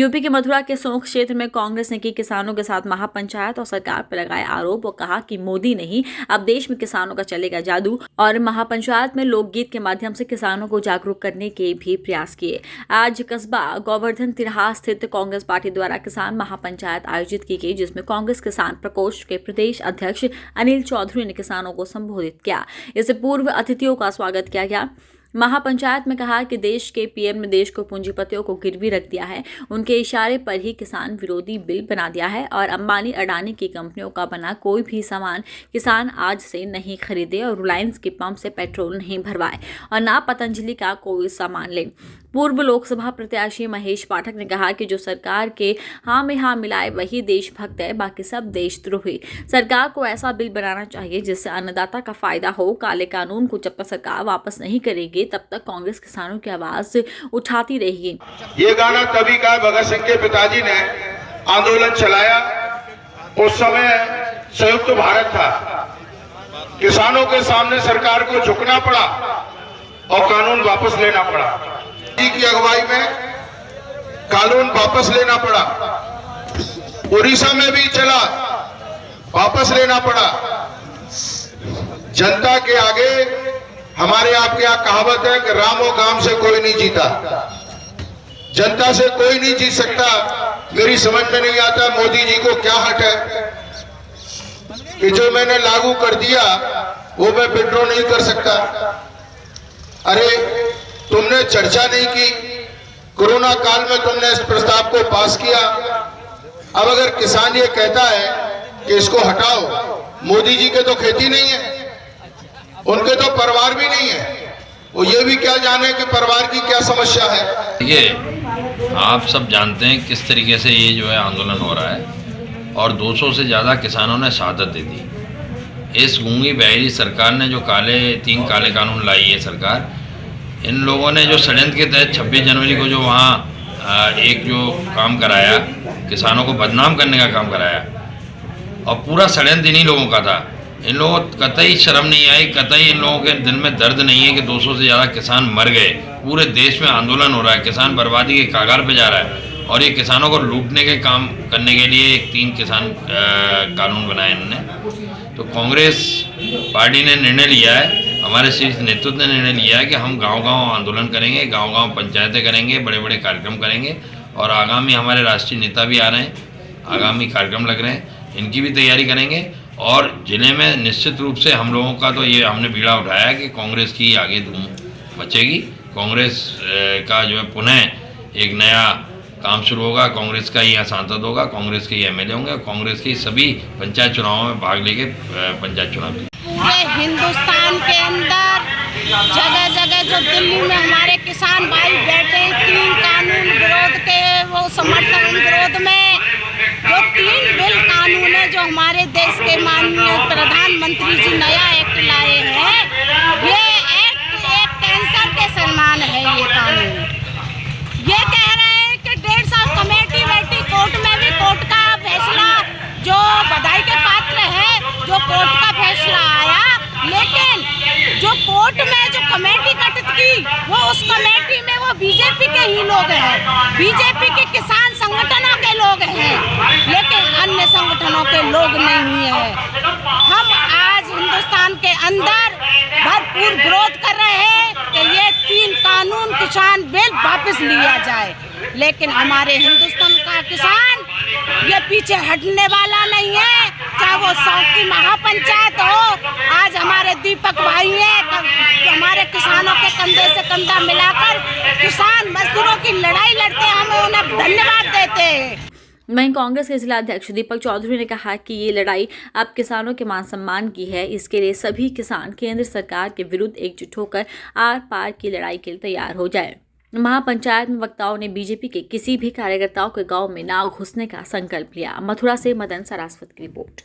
UP के मथुरा के सोंख क्षेत्र में कांग्रेस ने की किसानों के साथ महापंचायत और सरकार पर लगाए आरोप और कहा कि मोदी नहीं, अब देश में किसानों का चलेगा जादू। और महापंचायत में लोकगीत के माध्यम से किसानों को जागरूक करने के भी प्रयास किए। आज कस्बा गोवर्धन तिराहा स्थित कांग्रेस पार्टी द्वारा किसान महापंचायत आयोजित की गई, जिसमें कांग्रेस किसान प्रकोष्ठ के प्रदेश अध्यक्ष अनिल चौधरी ने किसानों को संबोधित किया। इससे पूर्व अतिथियों का स्वागत किया गया। महापंचायत में कहा कि देश के पीएम ने देश को पूंजीपतियों को गिरवी रख दिया है, उनके इशारे पर ही किसान विरोधी बिल बना दिया है और अंबानी अडानी की कंपनियों का बना कोई भी सामान किसान आज से नहीं खरीदे और रिलायंस के पंप से पेट्रोल नहीं भरवाए और ना पतंजलि का कोई सामान ले। पूर्व लोकसभा प्रत्याशी महेश पाठक ने कहा कि जो सरकार के हाँ में हाँ मिलाए वही देशभक्त है, बाकी सब देशद्रोही। सरकार को ऐसा बिल बनाना चाहिए जिससे अन्नदाता का फायदा हो। काले कानून को जब तक सरकार वापस नहीं करेगी तब तक कांग्रेस किसानों की आवाज उठाती रहेगी। ये गाना तभी का भगत सिंह के पिताजी ने आंदोलन चलाया, उस समय संयुक्त भारत था, किसानों के सामने सरकार को झुकना पड़ा और कानून वापस लेना पड़ा। की अगुवाई में कानून वापस लेना पड़ा, उड़ीसा में भी चला, वापस लेना पड़ा। जनता के आगे हमारे आपके यहाँ कहावत है कि रामो काम से कोई नहीं जीता, जनता से कोई नहीं जीत सकता। मेरी समझ में नहीं आता मोदी जी को क्या हट है कि जो मैंने लागू कर दिया वो मैं विड्रॉ नहीं कर सकता। अरे तुमने चर्चा नहीं की, कोरोना काल में तुमने इस प्रस्ताव को पास किया। अब अगर किसान ये कहता है कि इसको हटाओ, मोदी जी के तो खेती नहीं है, उनके तो परिवार भी नहीं है, वो ये भी क्या जाने कि परिवार की क्या समस्या है। देखिए, आप सब जानते हैं किस तरीके से ये जो है आंदोलन हो रहा है और 200 से ज़्यादा किसानों ने शहादत दे दी। इस गूंगी बहरी सरकार ने जो 3 काले कानून लाई है सरकार, इन लोगों ने जो षड्यंत्र के तहत 26 जनवरी को जो वहाँ एक जो काम कराया, किसानों को बदनाम करने का काम कराया और पूरा षड्यंत्र इन्हीं लोगों का था। इन लोगों को कतई शर्म नहीं आई, कतई इन लोगों के दिल में दर्द नहीं है कि 200 से ज़्यादा किसान मर गए। पूरे देश में आंदोलन हो रहा है, किसान बर्बादी के कगार पे जा रहा है और ये किसानों को लूटने के काम करने के लिए 3 किसान कानून बनाए इन्होंने। तो कांग्रेस पार्टी ने निर्णय लिया है, हमारे शीर्ष नेतृत्व ने निर्णय लिया है कि हम गांव-गांव आंदोलन करेंगे, गांव-गांव पंचायतें करेंगे, बड़े-बड़े कार्यक्रम करेंगे और आगामी हमारे राष्ट्रीय नेता भी आ रहे हैं, आगामी कार्यक्रम लग रहे हैं, इनकी भी तैयारी करेंगे। और ज़िले में निश्चित रूप से हम लोगों का तो ये हमने बीड़ा उठाया कि कांग्रेस की आगे धूम मचेगी, कांग्रेस का जो है पुनः एक नया काम शुरू होगा, कांग्रेस का ही यहाँ सांसद होगा, कांग्रेस के ही एमएलए होंगे, कांग्रेस की सभी पंचायत चुनावों में भाग लेके पंचायत चुनाव पूरे हिंदुस्तान के अंदर जगह जगह जो दिल्ली में हमारे किसान भाई बैठे 3 कानून विरोध के वो समर्थन विरोध में जो 3 बिल कानून है जो हमारे देश के माननीय प्रधानमंत्री जी नया एक्ट लाए हैं, ये एक्ट एक कैंसर के समान है। ये कानून ये कह रहे हैं कि 1.5 साल कमेटी बैठी, कोर्ट में भी कोर्ट का फैसला जो बधाई के पात्र है, जो कोर्ट का फैसला आया, लेकिन जो कोर्ट में जो कमेटी गठित की वो उस कमेटी में वो बीजेपी के ही लोग हैं, बीजेपी के किसान संगठनों के लोग हैं, लेकिन अन्य संगठनों के लोग नहीं है। हम आज हिंदुस्तान के अंदर भरपूर विरोध कर रहे हैं कि ये 3 कानून किसान बिल वापस लिया जाए, लेकिन हमारे हिंदुस्तान का किसान ये पीछे हटने वाला नहीं है। चाहे वो 100 की महापंचायत हो, आज हमारे दीपक भाई हैं, हमारे किसानों के कंधे से कंधा मिलाकर किसान मजदूरों की लड़ाई लड़ते हैं, हम उन्हें धन्यवाद देते हैं। वहीं कांग्रेस के जिला अध्यक्ष दीपक चौधरी ने कहा कि ये लड़ाई अब किसानों के मान सम्मान की है, इसके लिए सभी किसान केंद्र सरकार के विरुद्ध एकजुट होकर आर पार की लड़ाई के लिए तैयार हो जाए। महापंचायत में वक्ताओं ने बीजेपी के किसी भी कार्यकर्ताओं के गांव में ना घुसने का संकल्प लिया। मथुरा से मदन सारास्वत की रिपोर्ट।